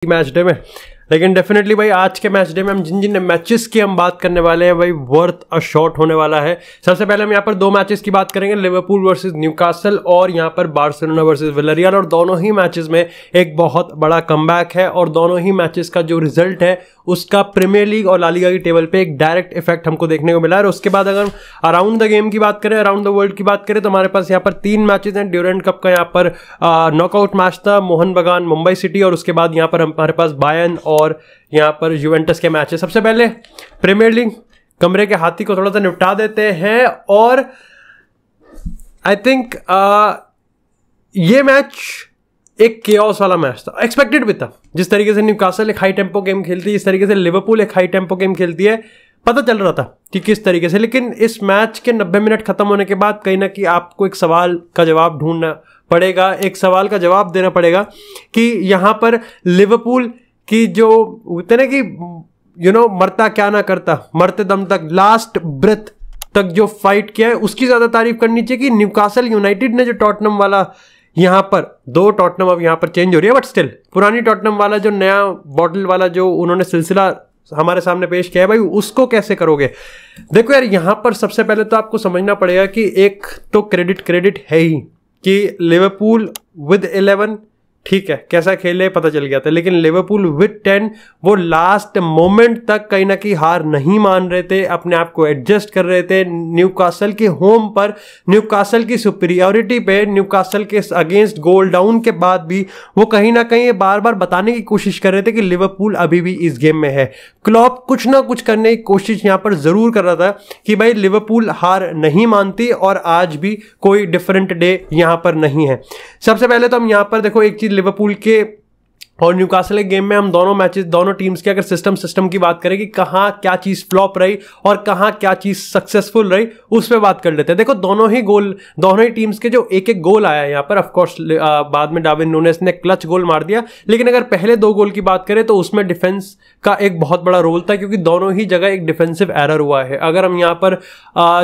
Match day में। लेकिन definitely भाई आज के मैच डे में हम जिन जिन मैचेस की हम बात करने वाले हैं भाई वर्थ अ शॉट होने वाला है। सबसे पहले हम यहाँ पर दो मैचेस की बात करेंगे, लिवरपूल वर्सेस न्यूकासल और यहाँ पर बार्सिलोना वर्सेस विलारियल। और दोनों ही मैचेस में एक बहुत बड़ा कमबैक है और दोनों ही मैचेस का जो रिजल्ट है उसका प्रीमियर लीग और ला लीगा की टेबल पे एक डायरेक्ट इफेक्ट हमको देखने को मिला है। और उसके बाद अगर अराउंड द गेम की बात करें, अराउंड द वर्ल्ड की बात करें, तो हमारे पास यहाँ पर 3 मैचेस हैं। ड्यूरेंट कप का यहाँ पर नॉकआउट मैच था, मोहन बगान मुंबई सिटी, और उसके बाद यहाँ पर हमारे पास बायर्न और यहाँ पर यूवेंटस के मैच है। सबसे पहले प्रीमियर लीग कमरे के हाथी को थोड़ा सा निपटा देते हैं। और आई थिंक ये मैच एक केओस वाला मैच था, एक्सपेक्टेड भी था। जिस तरीके से न्यूकासल एक हाई टेम्पो गेम खेलती है, जिस तरीके से लिवरपूल एक हाई टेम्पो गेम खेलती है, पता चल रहा था कि किस तरीके से। लेकिन इस मैच के 90 मिनट खत्म होने के बाद कहीं ना कहीं आपको एक सवाल का जवाब ढूंढना पड़ेगा, एक सवाल का जवाब देना पड़ेगा कि यहाँ पर लिवरपूल की जो होते ना कि मरता क्या ना करता, मरते दम तक, लास्ट ब्रेथ तक जो फाइट किया है, उसकी ज्यादा तारीफ करनी चाहिए कि न्यूकासल यूनाइटेड ने जो टॉटनम वाला यहाँ पर दो टॉटनम अब यहाँ पर चेंज हो रही है, बट स्टिल पुरानी टॉटनम वाला जो नया बॉटल वाला जो उन्होंने सिलसिला हमारे सामने पेश किया है भाई, उसको कैसे करोगे। देखो यार, यहाँ पर सबसे पहले तो आपको समझना पड़ेगा कि एक तो क्रेडिट है ही कि लिवरपूल विद 11 ठीक है कैसा खेले पता चल गया था, लेकिन लिवरपूल विद 10 वो लास्ट मोमेंट तक कहीं ना कहीं हार नहीं मान रहे थे, अपने आप को एडजस्ट कर रहे थे। न्यूकासल के होम पर न्यूकासल की सुपीरियरिटी पे, न्यूकासल के अगेंस्ट गोल डाउन के बाद भी वो कहीं ना कहीं बार बार बताने की कोशिश कर रहे थे कि लिवरपूल अभी भी इस गेम में है। क्लॉप कुछ ना कुछ करने की कोशिश यहां पर जरूर कर रहा था कि भाई लिवरपूल हार नहीं मानती और आज भी कोई डिफरेंट डे यहां पर नहीं है। सबसे पहले तो हम यहां पर देखो एक चीज, लिवरपूल के और न्यूकासल के गेम में हम दोनों मैचेस, दोनों टीम्स के अगर सिस्टम की बात करें कि कहां क्या चीज फ्लॉप रही और कहां क्या चीज सक्सेसफुल रही, उस पर बात कर लेते हैं। देखो दोनों ही टीम्स के जो एक एक गोल आया यहाँ पर, ऑफकोर्स बाद में डार्विन नूनेस ने क्लच गोल मार दिया, लेकिन अगर पहले 2 गोल की बात करें तो उसमें डिफेंस का एक बहुत बड़ा रोल था, क्योंकि दोनों ही जगह एक डिफेंसिव एरर हुआ है। अगर हम यहाँ पर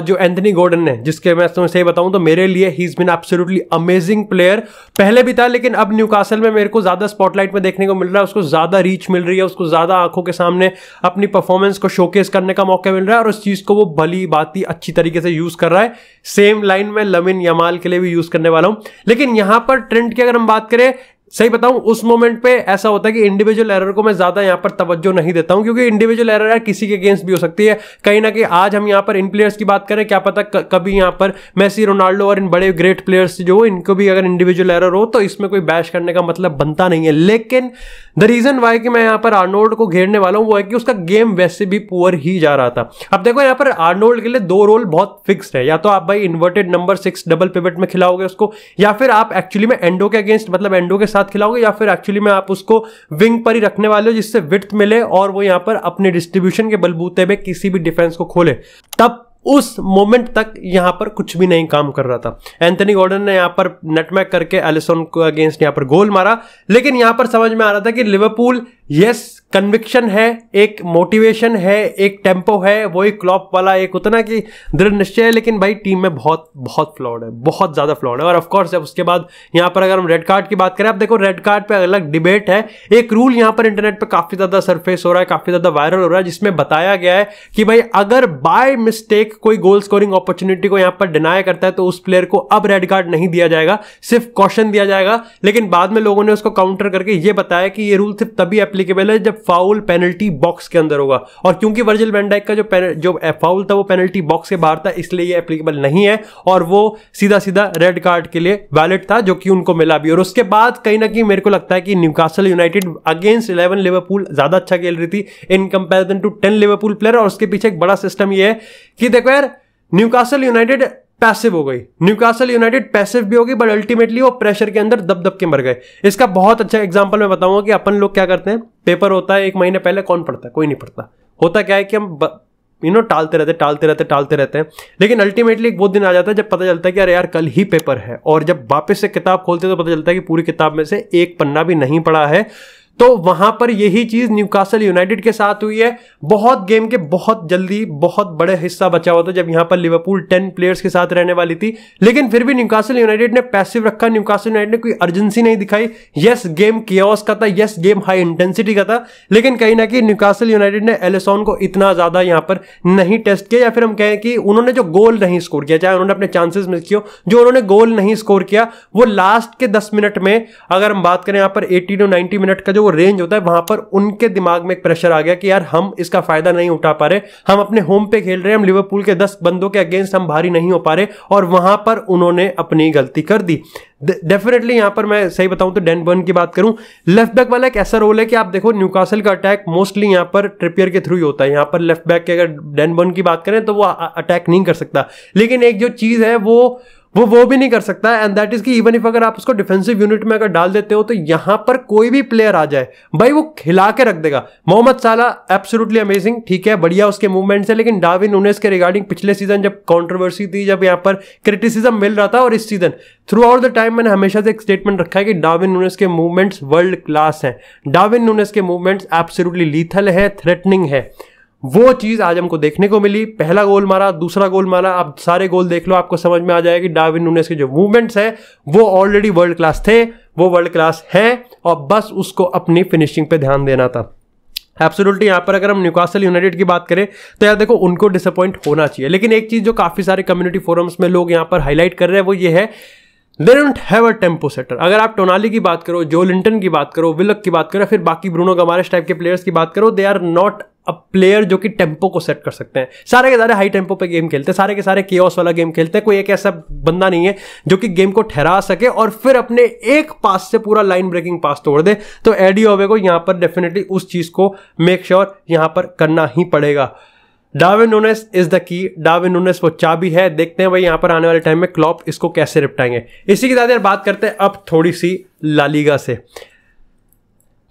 जो एंथनी गॉर्डन ने, जिसके मैं तुम्हें सही बताऊं तो मेरे लिए he is been absolutely amazing player, पहले भी था, लेकिन अब न्यूकासल में मेरे को ज्यादा स्पॉटलाइट में देखने को मिल रहा है, उसको ज्यादा रीच मिल रही है, उसको ज्यादा आंखों के सामने अपनी परफॉर्मेंस को शोकेस करने का मौका मिल रहा है, और उस चीज को वो भली बाती अच्छी तरीके से यूज कर रहा है। सेम लाइन में लमिन यमाल के लिए भी यूज करने वाला हूं। लेकिन यहां पर ट्रेंड की अगर हम बात करें, सही बताऊं उस मोमेंट पे ऐसा होता है कि इंडिविजुअल एरर को मैं ज्यादा यहां पर तवज्जो नहीं देता हूं, क्योंकि इंडिविजुअल एरर यार किसी के अगेंस्ट भी हो सकती है। कहीं ना कहीं आज हम यहां पर इन प्लेयर्स की बात करें, क्या पता कभी यहां पर मेसी, रोनाल्डो और इन बड़े ग्रेट प्लेयर्स जो इनको भी अगर इंडिविजुअल एरर हो तो इसमें कोई बैश करने का मतलब बनता नहीं है। लेकिन द रीजन वाई कि मैं यहां पर आर्नोल्ड को घेरने वाला हूं वो है कि उसका गेम वैसे भी पुअर ही जा रहा था। अब देखो यहां पर आर्नोल्ड के लिए 2 रोल बहुत फिक्स्ड है, या तो आप भाई इन्वर्टेड नंबर 6 डबल पिवट में खिलाओगे उसको, या फिर आप एक्चुअली में एंडो के अगेंस्ट मतलब एंडो के साथ खिलाओगे, या फिर एक्चुअली में आप उसको विंग पर ही रखने वाले हो जिससे विड्थ मिले और वो यहां पर अपने डिस्ट्रीब्यूशन के बलबूते पे किसी भी डिफेंस को खोले। तब उस मोमेंट तक यहां पर कुछ भी नहीं काम कर रहा था। एंथनी गॉर्डन ने यहां पर नेटमैक करके एलिसन को अगेंस्ट यहां पर गोल मारा, लेकिन यहां पर समझ में आ रहा था कि लिवरपूल यस कन्विक्शन है, एक मोटिवेशन है, एक टेम्पो है, वही क्लॉप वाला एक उतना कि दृढ़ निश्चय है, लेकिन भाई टीम में बहुत बहुत फ्लॉड है, बहुत ज्यादा फ्लॉड है। और ऑफकोर्स जब उसके बाद यहां पर अगर हम रेड कार्ड की बात करें, आप देखो रेड कार्ड पे अलग डिबेट है। एक रूल यहां पर इंटरनेट पे काफी ज्यादा सरफेस हो रहा है, काफी ज्यादा वायरल हो रहा है, जिसमें बताया गया है कि भाई अगर बाय मिस्टेक कोई गोल स्कोरिंग अपॉर्चुनिटी को यहां पर डिनाई करता है तो उस प्लेयर को अब रेड कार्ड नहीं दिया जाएगा, सिर्फ कॉशन दिया जाएगा। लेकिन बाद में लोगों ने उसको काउंटर करके यह बताया कि यह रूल सिर्फ तभी एप्लीकेबल है जब फाउल पेनल्टी बॉक्स के अंदर होगा, और क्योंकि वर्जिल वैन डाइक का जो फाउल था वो पेनल्टी बॉक्स के बाहर था, इसलिए ये एप्लीकेबल नहीं है और वो सीधा सीधा रेड कार्ड के लिए वैलिड था, जो कि उनको मिला भी। और उसके बाद कहीं ना कहीं मेरे को लगता है कि न्यूकासल यूनाइटेड अगेंस्ट 11 लिवरपूल ज्यादा अच्छा खेल रही थी in comparison to 10 Liverpool player. और उसके पीछे एक बड़ा सिस्टम ये है कि देखो यार, न्यूकासल यूनाइटेड पैसिव हो गई, न्यूकासल यूनाइटेड पैसिव भी होगी, बट अल्टीमेटली वो प्रेशर के अंदर दब दब के मर गए। इसका बहुत अच्छा एग्जांपल मैं बताऊंगा कि अपन लोग क्या करते हैं, पेपर होता है 1 महीने पहले, कौन पढ़ता है? कोई नहीं पढ़ता। होता क्या है कि हम टालते रहते हैं, लेकिन अल्टीमेटली एक वो दिन आ जाता है जब पता चलता है कि अरे यार कल ही पेपर है, और जब वापस से किताब खोलते हैं तो पता चलता है कि पूरी किताब में से एक पन्ना भी नहीं पढ़ा है। तो वहां पर यही चीज न्यूकासल यूनाइटेड के साथ हुई है। बहुत गेम के बहुत जल्दी बहुत बड़े हिस्सा बचा हुआ था जब यहां पर लिवरपूल 10 प्लेयर्स के साथ रहने वाली थी, लेकिन फिर भी न्यूकासल यूनाइटेड ने पैसिव रखा। न्यूकासल यूनाइटेड ने कोई अर्जेंसी नहीं दिखाई। यस गेम कियोस का था, यस गेम हाई इंटेंसिटी का था, लेकिन कहीं ना कहीं न्यूकासल यूनाइटेड ने एलिसन को इतना ज्यादा यहां पर नहीं टेस्ट किया, या फिर हम कहें कि उन्होंने जो गोल नहीं स्कोर किया, चाहे उन्होंने अपने चांसेस मिस किए, जो उन्होंने गोल नहीं स्कोर किया वो लास्ट के 10 मिनट में, अगर हम बात करें यहां पर 80 to 90 मिनट का जो वो रेंज होता है, वहां पर उनके दिमाग में एक प्रेशर आ गया कि यार हम इसका फायदा नहीं उठा पा रहे, हम अपने होम पे खेल रहे हैं, हम लिवरपूल के 10 बंदों के अगेंस्ट हम भारी नहीं हो पा रहे, और वहां पर उन्होंने अपनी गलती कर दी। डेफिनेटली यहां पर मैं सही बताऊं तो डैन बर्न की बात करूं, लेफ्ट बैक वाला एक ऐसा रोल है कि आप देखो न्यूकासल का अटैक मोस्टली यहां पर ट्रिपियर के थ्रू ही होता है। यहां पर लेफ्ट बैक के अगर डैन बर्न की बात करें तो वो अटैक नहीं कर सकता, लेकिन एक जो चीज है वो भी नहीं कर सकता, एंड दैट इज कि इवन इफ अगर आप उसको डिफेंसिव यूनिट में अगर डाल देते हो तो यहां पर कोई भी प्लेयर आ जाए भाई वो खिला के रख देगा। मोहम्मद साला एब्सोल्युटली अमेजिंग, ठीक है, बढ़िया उसके मूवमेंट्स है, लेकिन डार्विन नूनेस के रिगार्डिंग पिछले सीजन जब कंट्रोवर्सी थी, जब यहां पर क्रिटिसिज्म मिल रहा था, और इस season through out the time मैंने हमेशा से एक स्टेटमेंट रखा है कि डार्विन नूनेस के मूवमेंट्स वर्ल्ड क्लास हैं। डार्विन नूनेस के मूवमेंट्स एब्सोल्युटली लीथल है, थ्रेटनिंग है। वो चीज आज हमको देखने को मिली। पहला गोल मारा, दूसरा गोल मारा, आप सारे गोल देख लो, आपको समझ में आ जाएगा कि डार्विन नूनेस के जो मूवमेंट्स है वो ऑलरेडी वर्ल्ड क्लास थे, वो वर्ल्ड क्लास है, और बस उसको अपनी फिनिशिंग पे ध्यान देना था। एब्सोल्युटली यहां पर अगर हम न्यूकासल यूनाइटेड की बात करें तो यार देखो उनको डिसअपॉइंट होना चाहिए, लेकिन एक चीज जो काफी सारे कम्युनिटी फोरम्स में लोग यहां पर हाईलाइट कर रहे हैं वो ये है, they don't have a tempo setter. अगर आप टोनाली की बात करो, जो लिंटन की बात करो, विलक की बात करो, फिर बाकी ब्रूनो गमारेश टाइप के प्लेयर्स की बात करो, they are not a player जो कि टेम्पो को सेट कर सकते हैं। सारे के सारे हाई टेम्पो पे गेम खेलते हैं, सारे के सारे केओस वाला गेम खेलते हैं। कोई एक ऐसा बंदा नहीं है जो कि गेम को ठहरा सके और फिर अपने एक पास से पूरा लाइन ब्रेकिंग पास तोड़ दे। तो एडी ओवे को यहां पर डेफिनेटली उस चीज को मेक श्योर यहां पर करना ही पड़ेगा। Darwin Nunez is the key, Darwin Nunez वो चाबी है। देखते हैं भाई यहां पर आने वाले टाइम में क्लॉप इसको कैसे निपटाएंगे। इसी के साथ यार बात करते हैं अब थोड़ी सी ला लीगा से।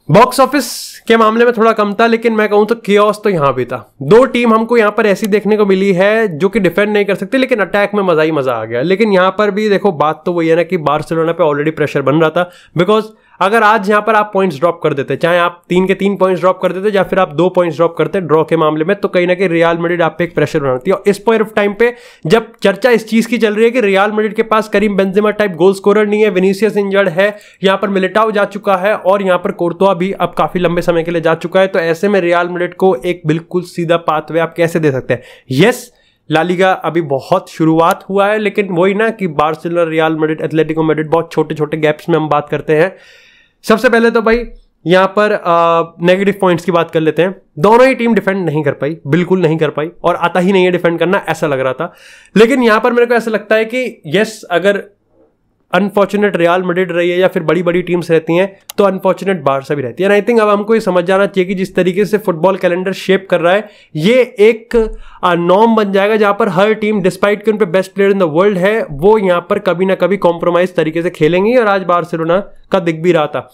बॉक्स ऑफिस के मामले में थोड़ा कम था, लेकिन मैं कहूं तो कियोस तो यहां भी था। दो टीम हमको यहां पर ऐसी देखने को मिली है जो कि डिफेंड नहीं कर सकती, लेकिन अटैक में मजा ही मजा आ गया। लेकिन यहां पर भी देखो बात तो वही है ना कि बार्सिलोना पे ऑलरेडी प्रेशर बन रहा था, बिकॉज अगर आज यहां पर आप पॉइंट्स ड्रॉप कर देते, चाहे आप 3 के 3 पॉइंट्स ड्रॉप कर देते या फिर आप 2 पॉइंट्स ड्रॉप करते ड्रॉ के मामले में, तो कहीं ना कहीं रियल मैड्रिड आप पे एक प्रेशर बनाती है। और इस पॉइंट ऑफ टाइम पे जब चर्चा इस चीज की चल रही है कि रियल मैड्रिड के पास Karim Benzema type goal scorer नहीं है, विनीसियस इंजर्ड है, यहां पर मिलिटाओ जा चुका है और यहां पर कोर्तोआ भी अब काफी लंबे समय के लिए जा चुका है, तो ऐसे में रियल मैड्रिड को एक बिल्कुल सीधा पाथवे आप कैसे दे सकते हैं। यस ला लीगा अभी बहुत शुरुआत हुआ है, लेकिन वही ना कि Barcelona, real Madrid, Atletico Madrid बहुत छोटे छोटे गैप्स में हम बात करते हैं। सबसे पहले तो भाई यहां पर नेगेटिव पॉइंट्स की बात कर लेते हैं। दोनों ही टीम डिफेंड नहीं कर पाई, बिल्कुल नहीं कर पाई, और आता ही नहीं है डिफेंड करना, ऐसा लग रहा था। लेकिन यहां पर मेरे को ऐसा लगता है कि यस, अगर अनफॉर्चुनेट रियल मैड्रिड रही है या फिर बड़ी बड़ी टीम्स रहती हैं तो अनफॉर्चुनेट बार्सा भी रहती है। आई थिंक अब हमको ये समझ जाना चाहिए कि जिस तरीके से फुटबॉल कैलेंडर शेप कर रहा है, ये एक नॉर्म बन जाएगा जहां पर हर टीम डिस्पाइट कि उन पे best player in the world है, वो यहां पर कभी ना कभी कॉम्प्रोमाइज तरीके से खेलेंगे, और आज बार्सिलोना का दिख भी रहा था।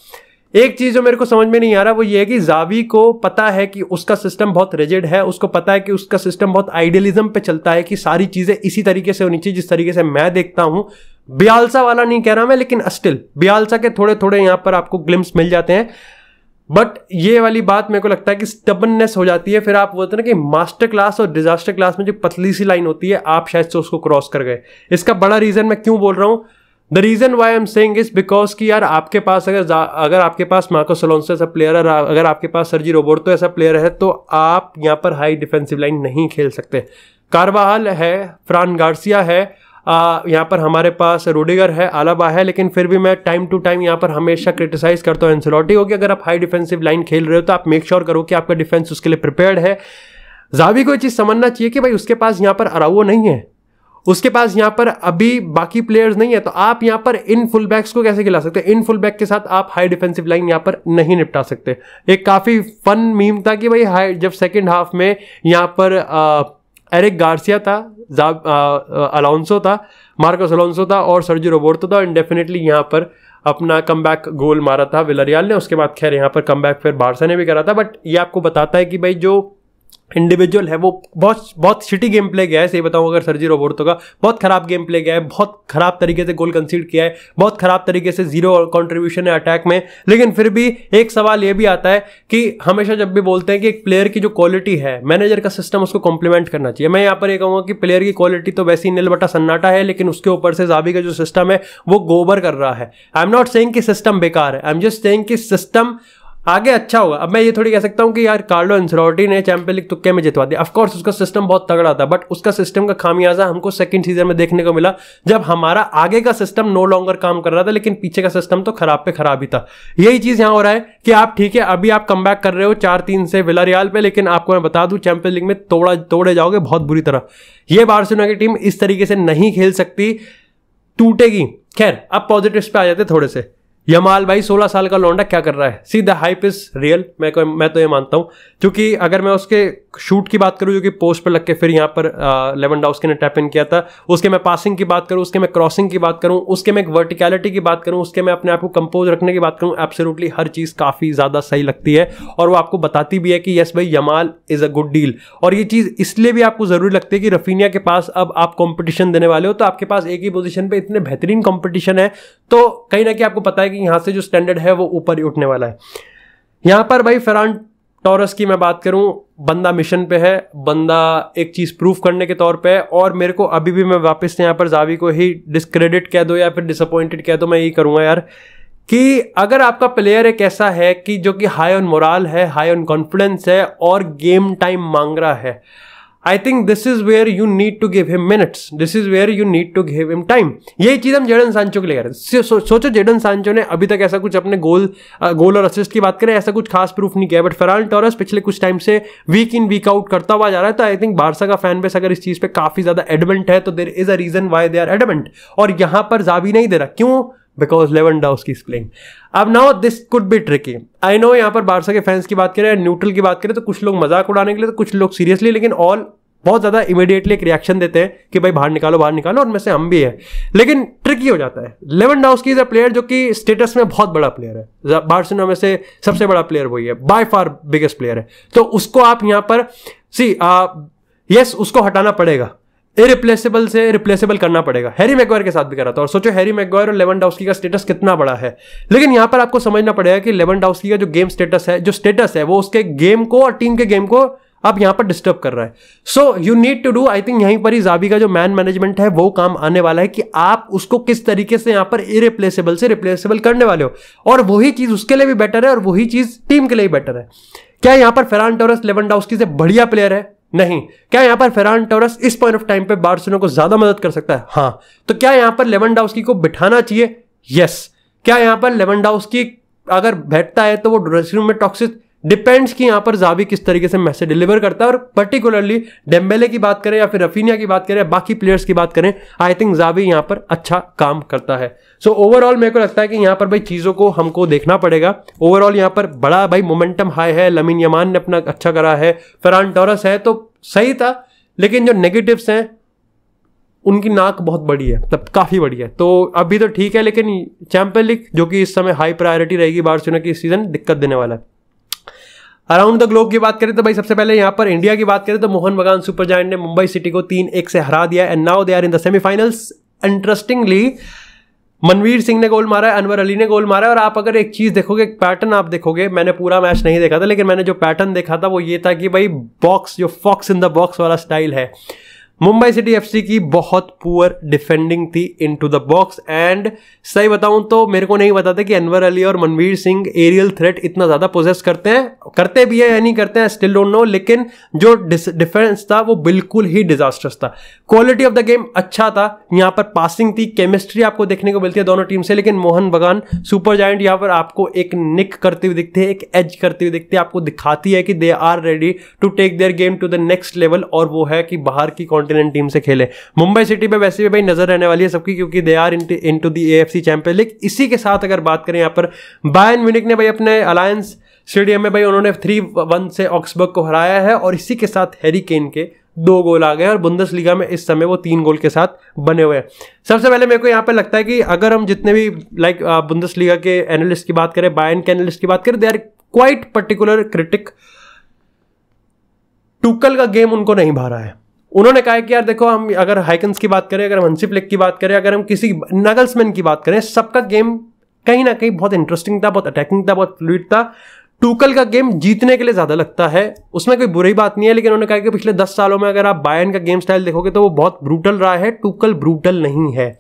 एक चीज जो मेरे को समझ में नहीं आ रहा वो ये है कि जावी को पता है कि उसका सिस्टम बहुत रिजिड है, उसको पता है कि उसका सिस्टम बहुत आइडियलिज्म पे चलता है कि सारी चीजें इसी तरीके से होनी चाहिए जिस तरीके से मैं देखता हूं। बियाल्सा वाला नहीं कह रहा मैं, लेकिन स्टिल बियाल्सा के थोड़े थोड़े यहां पर आपको ग्लिम्स मिल जाते हैं। बट ये वाली बात मेरे को लगता है कि स्टबननेस हो जाती है, फिर आप बोलते हैं ना कि मास्टर क्लास और डिजास्टर क्लास में जो पतली सी लाइन होती है, आप शायद से उसको क्रॉस कर गए। इसका बड़ा रीजन मैं क्यों बोल रहा हूं, the reason why I am saying is because कि यार आपके पास अगर आपके पास मार्कोस अलोंसो ऐसा प्लेयर है, अगर आपके पास सर्जी रोबर्टो ऐसा प्लेयर है, तो आप यहां पर हाई डिफेंसिव लाइन नहीं खेल सकते। कार्वाहाल है, फ्रान गार्सिया है, यहाँ पर हमारे पास रुडिगर है, आलाबा है, लेकिन फिर भी मैं टाइम टू टाइम यहाँ पर हमेशा क्रिटिसाइज करता हूँ एंसेलोटी हो कि अगर आप हाई डिफेंसिव लाइन खेल रहे हो तो आप मेक श्योर करो कि आपका डिफेंस उसके लिए प्रिपेयर्ड है। जावी को ये चीज समझना चाहिए कि भाई उसके पास यहाँ पर अराउओ नहीं है, उसके पास यहाँ पर अभी बाकी प्लेयर्स नहीं है, तो आप यहाँ पर इन फुल बैक्स को कैसे खिला सकते हैं। इन फुल बैक के साथ आप हाई डिफेंसिव लाइन यहाँ पर नहीं निपटा सकते। एक काफी फन मीम था कि भाई हाई जब सेकेंड हाफ में यहाँ पर एरिक गार्सिया था, अलोंसो था, मार्कोस अलोंसो था और सर्जी रोबर्टो था, एंड डेफिनेटली यहाँ पर अपना कमबैक गोल मारा था विलारियल ने। उसके बाद खैर यहाँ पर कमबैक फिर बार्सा ने भी करा था, बट ये आपको बताता है कि भाई जो इंडिविजुअल है वो बहुत शिटी गेम प्ले गया है, सही बताऊं अगर सर्जी रोबर्टो का बहुत खराब गेम प्ले गया है, बहुत खराब तरीके से गोल कंसीड किया है, बहुत खराब तरीके से जीरो कंट्रीब्यूशन है अटैक में। लेकिन फिर भी एक सवाल ये भी आता है कि हमेशा जब भी बोलते हैं कि एक प्लेयर की जो क्वालिटी है, मैनेजर का सिस्टम उसको कॉम्प्लीमेंट करना चाहिए। मैं यहाँ पर ये कहूँगा कि प्लेयर की क्वालिटी तो वैसे ही नील बटा सन्नाटा है, लेकिन उसके ऊपर से जावी का जो सिस्टम है वो गोबर कर रहा है। आई एम नॉट सेइंग कि सिस्टम बेकार है, आई एम जस्ट सेइंग कि सिस्टम आगे अच्छा होगा। अब मैं ये थोड़ी कह सकता हूं कि यार कार्लो एंसेलोटी ने चैंपियंस लीग तुक्के में जितवा दिया। ऑफ कोर्स उसका सिस्टम बहुत तगड़ा था, बट उसका सिस्टम का खामियाजा हमको सेकंड सीजन में देखने को मिला, जब हमारा आगे का सिस्टम नो लॉन्गर काम कर रहा था, लेकिन पीछे का सिस्टम तो खराब पे खराब ही था। यही चीज यहां हो रहा है कि आप ठीक है अभी आप कम बैक कर रहे हो 4-3 से विलारियल पे, लेकिन आपको मैं बता दूं चैंपियंस लीग में तोड़े जाओगे बहुत बुरी तरह। ये बार्सिलोना की टीम इस तरीके से नहीं खेल सकती, टूटेगी। खैर अब पॉजिटिव्स पे आ जाते थोड़े से। यमाल भाई 16 साल का लौंडा क्या कर रहा है, see the hype is real. मैं तो ये मानता हूं, क्योंकि अगर मैं उसके शूट की बात करूं जो कि पोस्ट पर लग के फिर यहाँ पर लेवेंडोव्स्की ने टैप इन किया था, उसके मैं पासिंग की बात करूं, उसके मैं क्रॉसिंग की बात करूं, उसके मैं एक वर्टिकलिटी की बात करूं, उसके मैं अपने आप को कंपोज रखने की बात करूं, एब्सोल्युटली हर चीज काफी ज्यादा सही लगती है। और वो आपको बताती भी है कि यस भाई Yamal is a good deal. और ये चीज इसलिए भी आपको जरूरी लगती है कि रफीनिया के पास अब आप कॉम्पिटिशन देने वाले हो, तो आपके पास एक ही पोजिशन पे इतने बेहतरीन कॉम्पिटिशन है, तो कहीं ना कहीं आपको पता है कि यहां से जो स्टैंडर्ड है वो ऊपर ही उठने वाला है। यहां पर भाई फेरान टोरेस की मैं बात करूं, बंदा मिशन पे है, बंदा एक चीज प्रूफ करने के तौर पे है। और मेरे को अभी भी मैं वापस से यहां पर जावी को ही डिस्क्रेडिट कह दो या फिर डिसअपॉइंटेड कह दो, मैं यही करूंगा यार कि अगर आपका प्लेयर एक ऐसा है कि जो कि हाई ऑन मोराल है, हाई ऑन कॉन्फिडेंस है और गेम टाइम मांग रहा है, I think this is where you need to give him minutes, this is where you need to give him time. यही चीज हम जेडन सांचो के लिए कर रहे हैं। सोचो जेडन सांचो ने अभी तक ऐसा कुछ अपने गोल और असिस्ट की बात करें ऐसा कुछ खास प्रूफ नहीं किया, बट फेरान टोरेस पिछले कुछ टाइम से वीक इन वीक आउट करता हुआ जा रहा है। तो आई थिंक बार्सा का फैन बेस अगर इस चीज पे काफी ज्यादा एडमेंट है, तो there is a reason why they are adamant. और यहां पर जावी नहीं दे रहा, क्यों? Because Lewandowski is playing. अब now this could be tricky, I know. यहां पर बार्सा के फैंस की बात करें, न्यूट्रल की बात करें, तो कुछ लोग मजाक उड़ाने के लिए, तो कुछ लोग सीरियसली, लेकिन ऑल बहुत ज्यादा इमीडिएटली एक रिएक्शन देते हैं कि भाई बाहर निकालो, और उनमें से हम भी हैं। लेकिन ट्रिकी हो जाता है। लेवेंडोव्स्की इज अ प्लेयर जो कि स्टेटस में बहुत बड़ा प्लेयर है, बार्सिलोना में से सबसे बड़ा प्लेयर वही है, बाय फार बिगेस्ट प्लेयर है। तो उसको आप यहां पर यस उसको हटाना पड़ेगा, इरिप्लेसेबल से रिप्लेसेबल करना पड़ेगा। हैरी मैग्वायर के साथ भी करा था, और सोचो हैरी मैग्वायर और लेवेंडोव्स्की का स्टेटस कितना बड़ा है। लेकिन यहां पर आपको समझना पड़ेगा कि लेवेंडोव्स्की का जो गेम स्टेटस है, वो उसके गेम को और टीम के गेम को अब यहां पर डिस्टर्ब कर रहा है। So you need to do, I think यहीं पर ही जावी का जो मैन मैनेजमेंट है वो काम आने वाला है कि आप उसको किस तरीके से यहां पर इरिप्लेसेबल से रिप्लेसेबल करने वाले हो। और वही चीज उसके लिए भी बेटर है और वही चीज टीम के लिए भी बेटर है। क्या यहां पर फेरान टोरेस लेवेंडोव्स्की से बढ़िया प्लेयर है? नहीं। क्या यहां पर फेरान टोरेस इस पॉइंट ऑफ टाइम पे बार्सिलोना को ज्यादा मदद कर सकता है? हाँ। तो क्या यहां पर लेवेंडोव्स्की को बिठाना चाहिए? यस। क्या यहां पर लेवेंडोव्स्की अगर बैठता है तो वो ड्रेसिंग रूम में टॉक्सिक? डिपेंड्स कि यहां पर जावी किस तरीके से मैसेज डिलीवर करता है। और पर्टिकुलरली डेम्बेले की बात करें या फिर रफीनिया की बात करें, बाकी प्लेयर्स की बात करें, आई थिंक जावी यहां पर अच्छा काम करता है। सो ओवरऑल मेरे को लगता है कि यहां पर भाई चीजों को हमको देखना पड़ेगा। ओवरऑल यहां पर बड़ा भाई मोमेंटम हाई है, लमीन यमान ने अपना अच्छा करा है, फेरान टोरेस है तो सही था, लेकिन जो नेगेटिव्स हैं उनकी नाक बहुत बड़ी है, तब काफी बड़ी है। तो अभी तो ठीक है, लेकिन चैंपियंस लीग जो कि इस समय हाई प्रायोरिटी रहेगी बार्सिलोना की, इस सीजन दिक्कत देने वाला है। अराउंड द ग्लोब की बात करें तो भाई सबसे पहले यहां पर इंडिया की बात करें तो मोहन बगान सुपर जायंट ने मुंबई सिटी को 3-1 से हरा दिया and now they are in the semifinals. Interestingly Manveer Singh ने गोल मारा है, अनवर अली ने गोल मारा है। और आप अगर एक चीज देखोगे, एक पैटर्न आप देखोगे, मैंने पूरा मैच नहीं देखा था, लेकिन मैंने जो पैटर्न देखा था वो ये था कि भाई बॉक्स, जो फॉक्स इन द बॉक्स वाला स्टाइल है, मुंबई सिटी एफसी की बहुत पुअर डिफेंडिंग थी इनटू द बॉक्स। एंड सही बताऊं तो मेरे को नहीं पता था कि अनवर अली और मनवीर सिंह एरियल थ्रेट इतना ज्यादा पोजेस करते हैं, करते भी है या नहीं करते हैं, स्टिल डोंट नो। लेकिन जो डिफेंस था वो बिल्कुल ही डिजास्टर्स था। क्वालिटी ऑफ द गेम अच्छा था, यहाँ पर पासिंग थी, केमिस्ट्री आपको देखने को मिलती है दोनों टीम से। लेकिन मोहन बगान सुपर जायंट यहाँ पर आपको एक निक करते हुए दिखते हैं, एक एज करते हुए दिखते हैं, आपको दिखाती है कि they are ready to take their game to the next level, और वो है कि बाहर की टीम से खेले। मुंबई सिटी पे वैसे भी भाई नजर रहने वाली है सबकी, क्योंकि they are into the AFC champions league. इसी के साथ अगर बात करें यहाँ पर बायर्न म्यूनिख ने भाई अपने अलायंस स्टेडियम में भाई उन्होंने 3-1 से ऑक्सबर्ग को हराया है, और इसी के साथ हैरी केन के 2 गोल आ गए, और बुंदेसलीगा में इस समय वो 3 गोल के साथ बने हुए हैं। सबसे पहले मेरे को यहाँ पे लगता है कि अगर हम जितने भी बुंदेसलीगा के एनालिस्ट की बात करें, बायर्न के एनालिस्ट की बात करें, they are quite particular critic. Tuchel का गेम उनको नहीं भा रहा है। उन्होंने कहा कि यार देखो, हम अगर हाइकन्स की बात करें, अगर हम हंसी फ्लिक की बात करें, अगर हम किसी नगल्समैन की बात करें, सबका गेम कहीं ना कहीं बहुत इंटरेस्टिंग था, बहुत अटैकिंग था, बहुत फ्लूइड था। टुकल का गेम जीतने के लिए ज्यादा लगता है, उसमें कोई बुरी बात नहीं है, लेकिन उन्होंने कहा कि पिछले 10 सालों में अगर आप बायर्न का गेम स्टाइल देखोगे तो वो बहुत ब्रूटल रहा है, टुकल ब्रूटल नहीं है।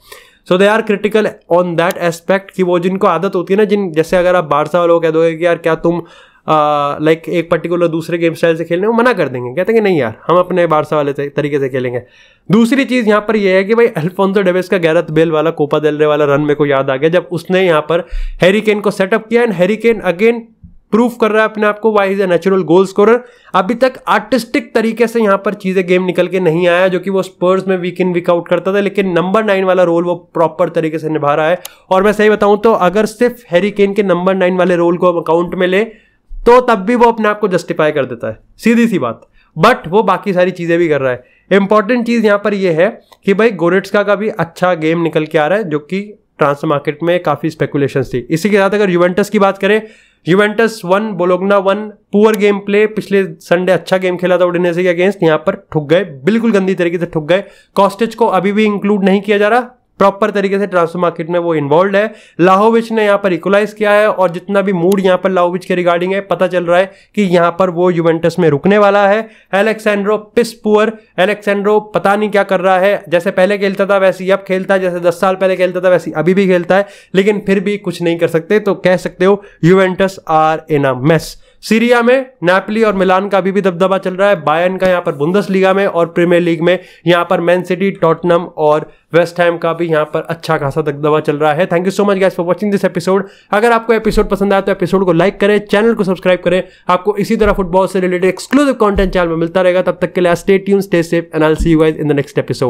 So they are critical on that aspect कि वो जिनको आदत होती है ना, जैसे अगर आप बारसा वालों को कह दोगे कि यार क्या तुम लाइक एक पर्टिकुलर दूसरे गेम स्टाइल से खेलने, वो मना कर देंगे, कहते हैं कि नहीं यार, हम अपने बारसा वाले तरीके से खेलेंगे। दूसरी चीज यहाँ पर यह है कि भाई अल्फोंसो डेविस का गैरेथ बेल वाला कोपा देल रे वाला रन मेरे को याद आ गया, जब उसने यहाँ पर हैरी केन को सेटअप किया, and Harry Kane again prove कर रहा है अपने आप को why is a natural goal scorer. अभी तक आर्टिस्टिक तरीके से यहाँ पर चीजें गेम निकल के नहीं आया, जो कि वो स्पर्स में वीक इन वीक आउट करता था, लेकिन नंबर 9 वाला रोल वो प्रॉपर तरीके से निभा रहा है। और मैं सही बताऊं तो अगर सिर्फ हैरी केन के नंबर 9 वाले रोल को अकाउंट में ले तो तब भी वो अपने आप को जस्टिफाई कर देता है, सीधी सी बात। बट वो बाकी सारी चीजें भी कर रहा है। इंपॉर्टेंट चीज यहां पर यह है कि भाई गोरेट्स्का का भी अच्छा गेम निकल के आ रहा है, जो कि ट्रांसफर मार्केट में काफी स्पेकुलेशन थी। इसी के साथ अगर यूवेंटस की बात करें, Juventus 1 Bologna 1, poor game play. पिछले संडे अच्छा गेम खेला था उडिनेसे के अगेंस्ट, यहां पर ठुक गए, बिल्कुल गंदी तरीके से ठुक गए। कॉस्टिच को अभी भी इंक्लूड नहीं किया जा रहा, प्रॉपर तरीके से ट्रांसफर मार्केट में वो इन्वॉल्व है। लाहोविच ने यहाँ पर इक्वलाइज किया है, और जितना भी मूड यहाँ पर लाहोविच के रिगार्डिंग है, पता चल रहा है कि यहाँ पर वो यूवेंटस में रुकने वाला है। एलेक्सेंड्रो पिस पुअर, एलेक्सेंड्रो पता नहीं क्या कर रहा है, जैसे पहले खेलता था वैसे अब खेलता है, जैसे 10 साल पहले खेलता था वैसे अभी भी खेलता है, लेकिन फिर भी कुछ नहीं कर सकते। तो कह सकते हो Juventus are in a mess. Serie A में नापोली और मिलान का अभी भी दबदबा चल रहा है, बायर्न का यहाँ पर बुंदेसलीगा में, और प्रीमियर लीग में यहाँ पर मैन सिटी, टॉटनम और वेस्ट हैम का भी यहाँ पर अच्छा खासा दबदबा चल रहा है। Thank you so much guys for watching this episode. अगर आपको एपिसोड पसंद आया तो एपिसोड को लाइक करें, चैनल को सब्सक्राइब करें। आपको इसी तरह फुटबॉल से रिलेटेड एक्सक्लूसिव कंटेंट चैनल में मिलता रहेगा। तब तक के लिए stay tuned, stay safe, and I will see you guys in the next episode.